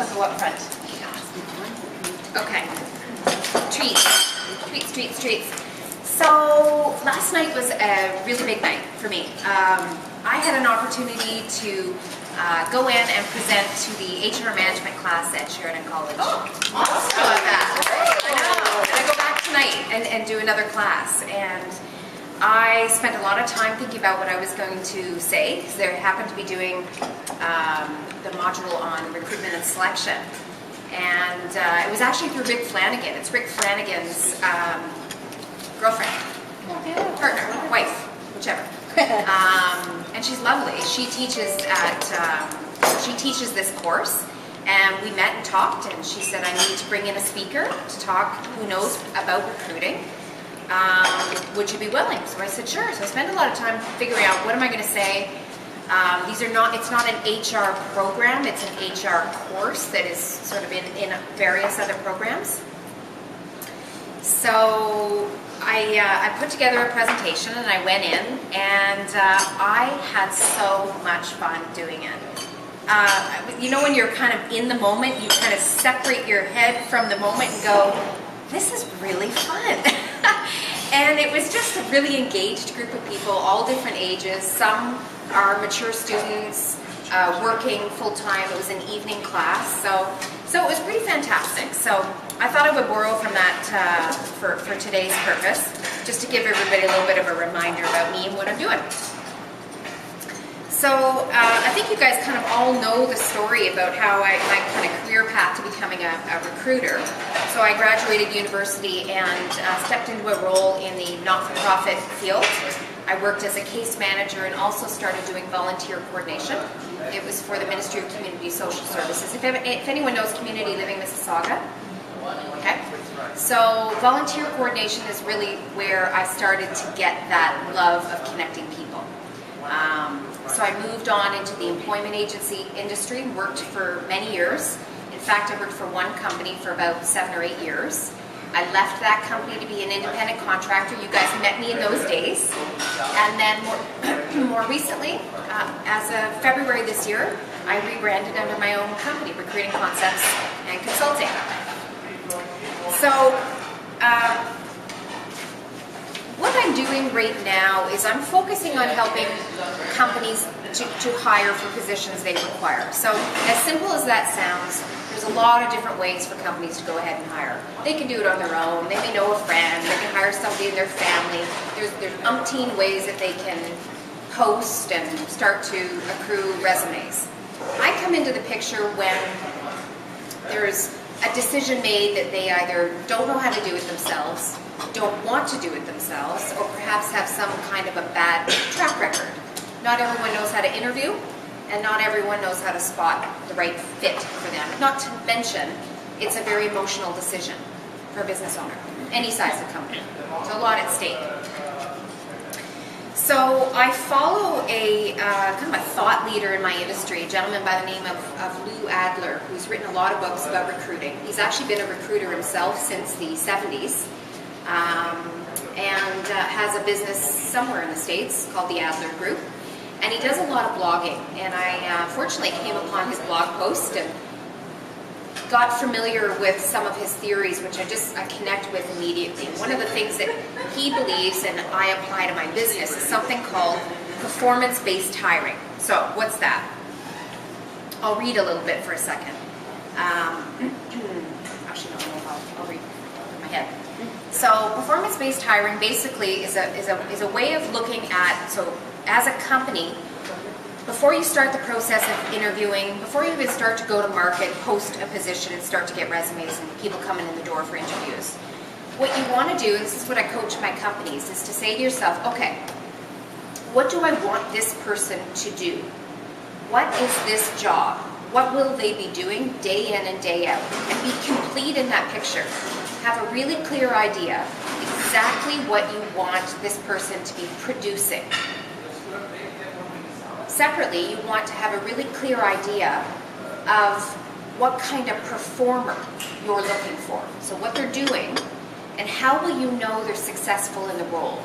Go up front. Okay. Treats. So last night was a really big night for me. I had an opportunity to go in and present to the HR management class at Sheridan College. Oh, awesome! How about that? I know. And I go back tonight and do another class. And I spent a lot of time thinking about what I was going to say, because they happened to be doing the module on recruitment and selection. And it was actually through Rick Flanagan. It's Rick Flanagan's girlfriend, partner, wife, whichever. And she's lovely. She teaches this course, and we met and talked, and she said, I need to bring in a speaker to talk who knows about recruiting. Would you be willing? So I said, sure. So I spent a lot of time figuring out what am I going to say. It's not an HR program, it's an HR course that is sort of in various other programs. So I put together a presentation and I went in, and I had so much fun doing it. You know, when you're kind of in the moment, you kind of separate your head from the moment and go, this is really fun. And it was just a really engaged group of people, all different ages. Some are mature students working full-time. It was an evening class, so it was pretty fantastic. So I thought I would borrow from that for today's purpose, just to give everybody a little bit of a reminder about me and what I'm doing. So I think you guys kind of all know the story about how my kind of career path to becoming a recruiter. So I graduated university and stepped into a role in the not-for-profit field. I worked as a case manager and also started doing volunteer coordination. It was for the Ministry of Community Social Services. If anyone knows Community Living Mississauga, okay. So volunteer coordination is really where I started to get that love of connecting people. So I moved on into the employment agency industry and worked for many years. In fact, I worked for one company for about 7 or 8 years. I left that company to be an independent contractor. You guys met me in those days. And then more recently, as of February this year, I rebranded under my own company, Recruiting Concepts and Consulting. So what I'm doing right now is I'm focusing on helping companies to hire for positions they require. So as simple as that sounds, there's a lot of different ways for companies to go ahead and hire. They can do it on their own, they may know a friend, they can hire somebody in their family. There's umpteen ways that they can post and start to accrue resumes. I come into the picture when there's a decision made that they either don't know how to do it themselves, don't want to do it themselves, or perhaps have some kind of a bad track record. Not everyone knows how to interview, and not everyone knows how to spot the right fit for them. Not to mention, it's a very emotional decision for a business owner, any size of company. There's a lot at stake. So I follow a kind of a thought leader in my industry, a gentleman by the name of Lou Adler, who's written a lot of books about recruiting. He's actually been a recruiter himself since the 70s, and has a business somewhere in the States called the Adler Group. And he does a lot of blogging, and I fortunately came upon his blog post and got familiar with some of his theories, which I connect with immediately. One of the things that he believes and I apply to my business is something called performance-based hiring. So what's that? I'll read a little bit for a second. Actually, no, I'll read in my head. So performance-based hiring basically is a way of looking at, so as a company, before you start the process of interviewing, before you even start to go to market, post a position and start to get resumes and people coming in the door for interviews, what you want to do, and this is what I coach my companies, is to say to yourself, okay, what do I want this person to do? What is this job? What will they be doing day in and day out? And be complete in that picture. Have a really clear idea exactly what you want this person to be producing. Separately, you want to have a really clear idea of what kind of performer you're looking for. So what they're doing, and how will you know they're successful in the role?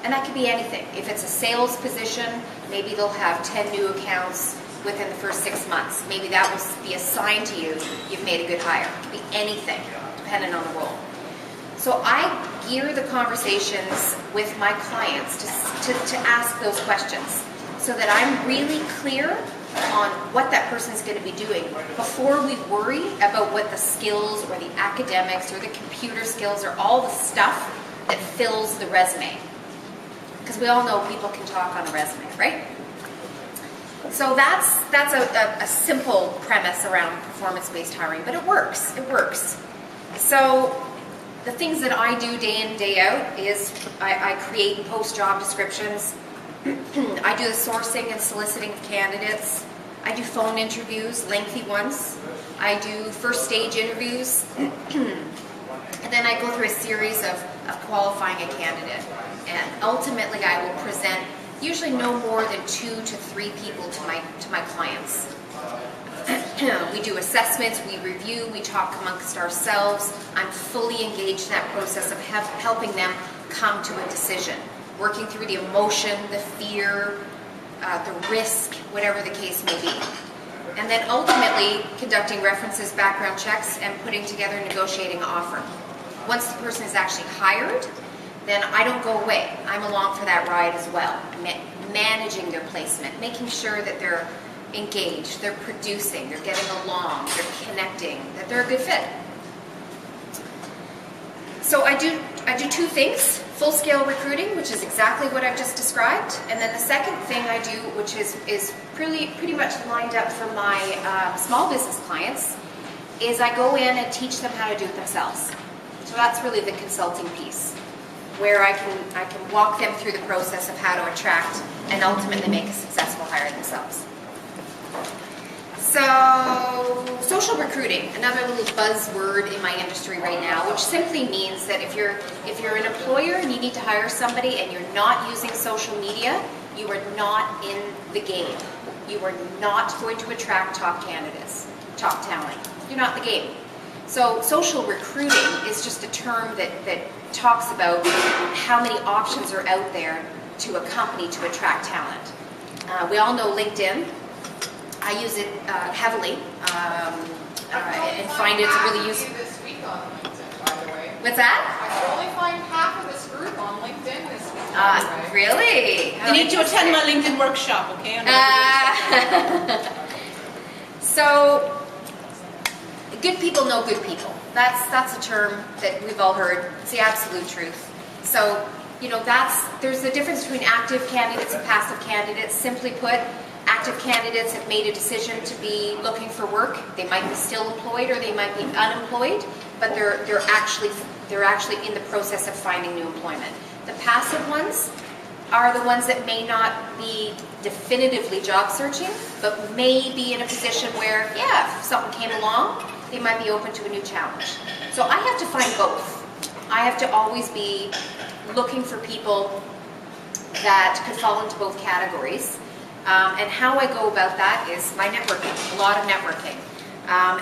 And that could be anything. If it's a sales position, maybe they'll have 10 new accounts within the first 6 months. Maybe that will be a sign to you you've made a good hire. It could be anything, depending on the role. So I gear the conversations with my clients to ask those questions so that I'm really clear on what that person's going to be doing before we worry about what the skills or the academics or the computer skills or all the stuff that fills the resume. Because we all know people can talk on a resume, right? So that's a simple premise around performance-based hiring, but it works. It works. So the things that I do day in, day out is I create and post job descriptions. I do the sourcing and soliciting of candidates. I do phone interviews, lengthy ones. I do first stage interviews. And then I go through a series of qualifying a candidate. And ultimately I will present usually no more than 2 to 3 people to my clients. We do assessments, we review, we talk amongst ourselves. I'm fully engaged in that process of helping them come to a decision, working through the emotion, the fear, the risk, whatever the case may be. And then ultimately conducting references, background checks, and putting together a negotiating offer. Once the person is actually hired, then I don't go away. I'm along for that ride as well, managing their placement, making sure that they're engaged, they're producing, they're getting along, they're connecting, that they're a good fit. So I do 2 things: full-scale recruiting, which is exactly what I've just described, and then the second thing I do, which is pretty much lined up for my small business clients, is I go in and teach them how to do it themselves. So that's really the consulting piece, where I can walk them through the process of how to attract and ultimately make a successful hire themselves. So, social recruiting, another little buzzword in my industry right now, which simply means that if you're an employer and you need to hire somebody and you're not using social media, you are not in the game. You are not going to attract top candidates, top talent. You're not in the game. So social recruiting is just a term that talks about how many options are out there to a company to attract talent. We all know LinkedIn. I use it heavily and find it's really useful. This week on LinkedIn, by the way. What's that? I could only find half of this group on LinkedIn this week. By the way. Really? You need to attend my LinkedIn workshop, okay? So, good people know good people. That's a term that we've all heard. It's the absolute truth. So, there's a difference between active candidates and passive candidates. Simply put, active candidates have made a decision to be looking for work. They might be still employed or they might be unemployed, but they're actually in the process of finding new employment. The passive ones are the ones that may not be definitively job searching, but may be in a position where, if something came along, they might be open to a new challenge. So I have to find both. I have to always be looking for people that could fall into both categories. And how I go about that is my networking, a lot of networking,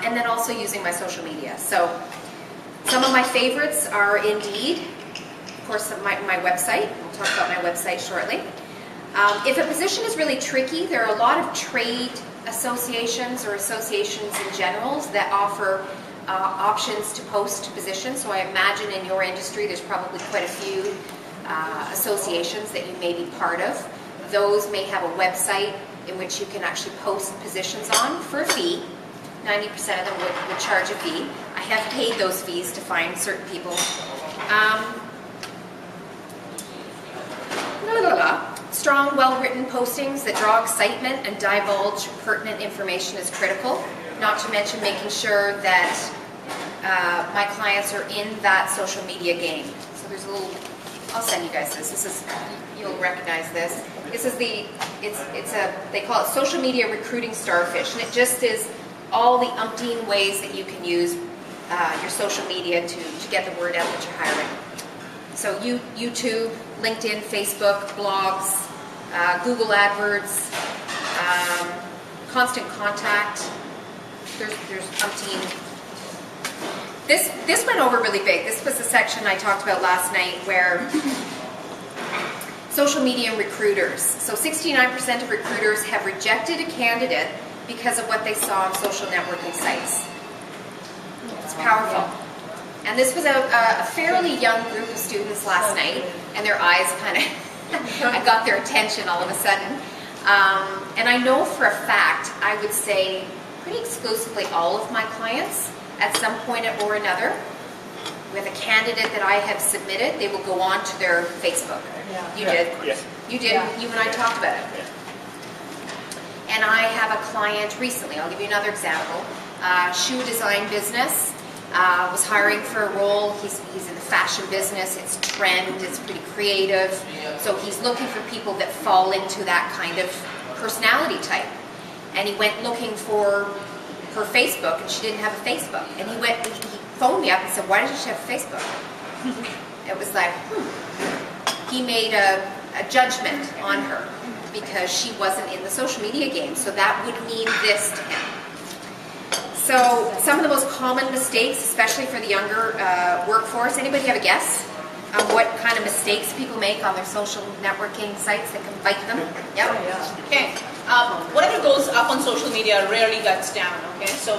and then also using my social media. So some of my favorites are Indeed, of course my website. We'll talk about my website shortly. If a position is really tricky, there are a lot of trade associations or associations in general that offer options to post positions. So I imagine in your industry there's probably quite a few associations that you may be part of. Those may have a website in which you can actually post positions on for a fee. 90% of them would charge a fee. I have paid those fees to find certain people. Strong, well-written postings that draw excitement and divulge pertinent information is critical. Not to mention making sure that my clients are in that social media game. So there's a little, I'll send you guys this. This is, you'll recognize this. This is they call it social media recruiting starfish, and it just is all the umpteen ways that you can use your social media to get the word out that you're hiring. So YouTube, LinkedIn, Facebook, blogs, Google AdWords, constant contact. There's umpteen. This went over really big. This was the section I talked about last night where social media recruiters. So 69% of recruiters have rejected a candidate because of what they saw on social networking sites. It's powerful. And this was a fairly young group of students last night, and their eyes kind of, I got their attention all of a sudden. And I know for a fact, I would say pretty exclusively all of my clients at some point or another, with a candidate that I have submitted, they will go on to their Facebook. Yeah. You did? Yes. You did? Yeah. You and I talked about it. Yeah. And I have a client recently, I'll give you another example, shoe design business, was hiring for a role. He's in the fashion business, it's trend, it's pretty creative, so he's looking for people that fall into that kind of personality type. And he went looking for her Facebook, and she didn't have a Facebook. And he phoned me up and said, why doesn't she have a Facebook? It was like, He made a judgment on her because she wasn't in the social media game. So that would mean this to him. So some of the most common mistakes, especially for the younger workforce, anybody have a guess on what kind of mistakes people make on their social networking sites that can bite them? Yep. Okay. Whatever goes up on social media rarely gets down, okay? So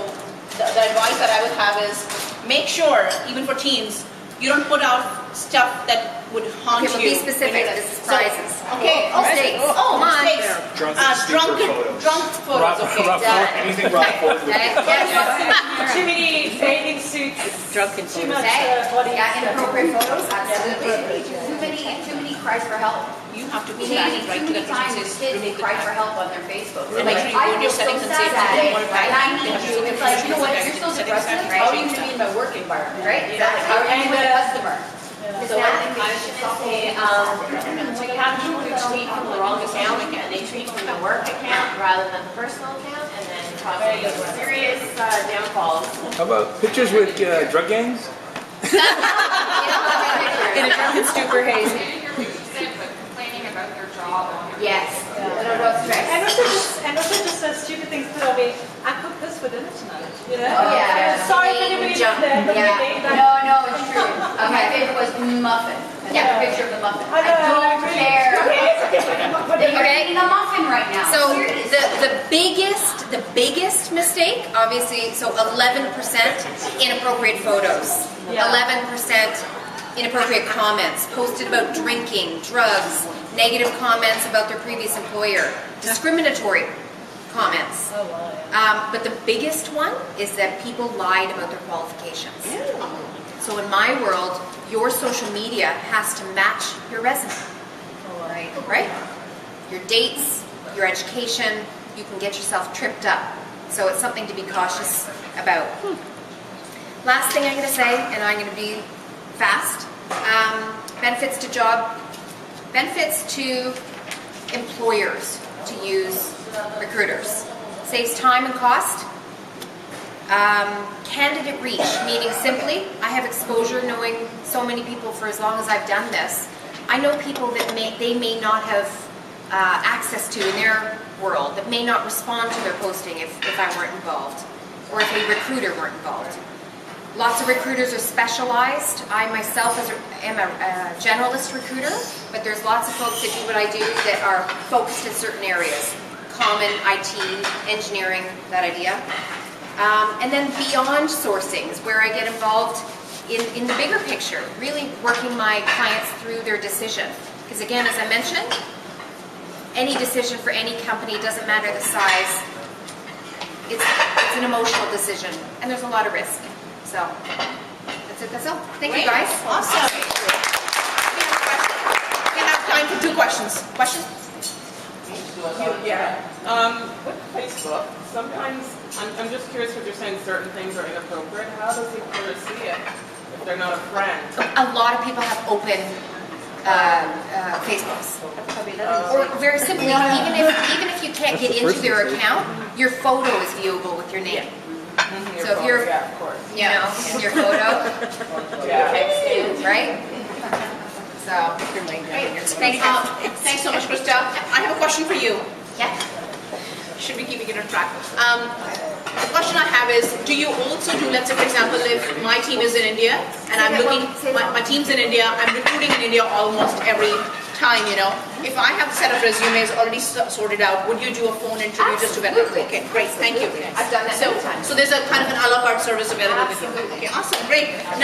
the advice that I would have is make sure, even for teens, you don't put out stuff that would haunt you. Okay, be specific. This is prizes. Okay. Mistakes. Oh, mistakes. Drunk photos. Okay. Anything rock photos. Too many bathing suits. Drunken Too photos. much body Yeah, stuff. inappropriate photos. Absolutely. Too many cries for help. You have to go We back need and write too to the many times businesses, kids they remove the cry for crap. help on their Facebook. And make sure you go in your settings and say, I want to buy I it. need you. It's like, you know what, you're so depressive. How are you going to be in my work environment? Right? Exactly. How are you going to be a customer? So I think I should say, we have people who tweet from the wrong account, and they tweet from the work account rather than the personal account, and then causing serious downfalls. How about pictures with drug gangs? In a drunken stupor haze. But complaining about their job. Yes. And also just stupid things put on me. I cooked this for dinner tonight. You know? Oh, yeah. Sorry if anybody did that. No, it's true. My favorite was muffin. Yeah, a picture of the muffin. I don't care. Okay. Eating a muffin right now. So the biggest mistake, obviously, so 11% inappropriate photos, 11% inappropriate comments, posted about drinking, drugs, negative comments about their previous employer, discriminatory comments. But the biggest one is that people lied about their qualifications. So in my world, your social media has to match your resume. Right? Your dates, your education, you can get yourself tripped up. So it's something to be cautious about. Last thing I'm going to say, and I'm going to be fast, benefits to employers to use recruiters. Saves time and cost. Candidate reach, meaning simply, I have exposure knowing so many people for as long as I've done this. I know people that they may not have access to in their world, that may not respond to their posting if I weren't involved, or if a recruiter weren't involved. Lots of recruiters are specialized. I myself am a generalist recruiter, but there's lots of folks that do what I do that are focused in certain areas. Common, IT, engineering, that idea. And then beyond sourcing is where I get involved in the bigger picture, really working my clients through their decision. Because again, as I mentioned, any decision for any company, doesn't matter the size, it's an emotional decision, and there's a lot of risk. So, that's all. Thank you guys. Awesome. We have time for 2 questions. Questions? With Facebook, sometimes, I'm just curious what you're saying, certain things are inappropriate. How does the employer see it if they're not a friend? A lot of people have open Facebooks. Or very simply, even if you can't get into their account, your photo is viewable with your name. So if you're, of course. you know, in your photo, right? So, Thanks so much, Krista. I have a question for you. yeah. Should be keeping it on track. The question I have is, do you also do, let's say for example, if my team is in India and I'm looking, my team's in India, I'm recruiting in India almost every time, if I have a set of resumes already sorted out, would you do a phone interview just to vet them? Absolutely. Okay, great, thank you. I've done that So, many times. so there's a kind of an a la carte service available with you. Absolutely. Okay, awesome, great.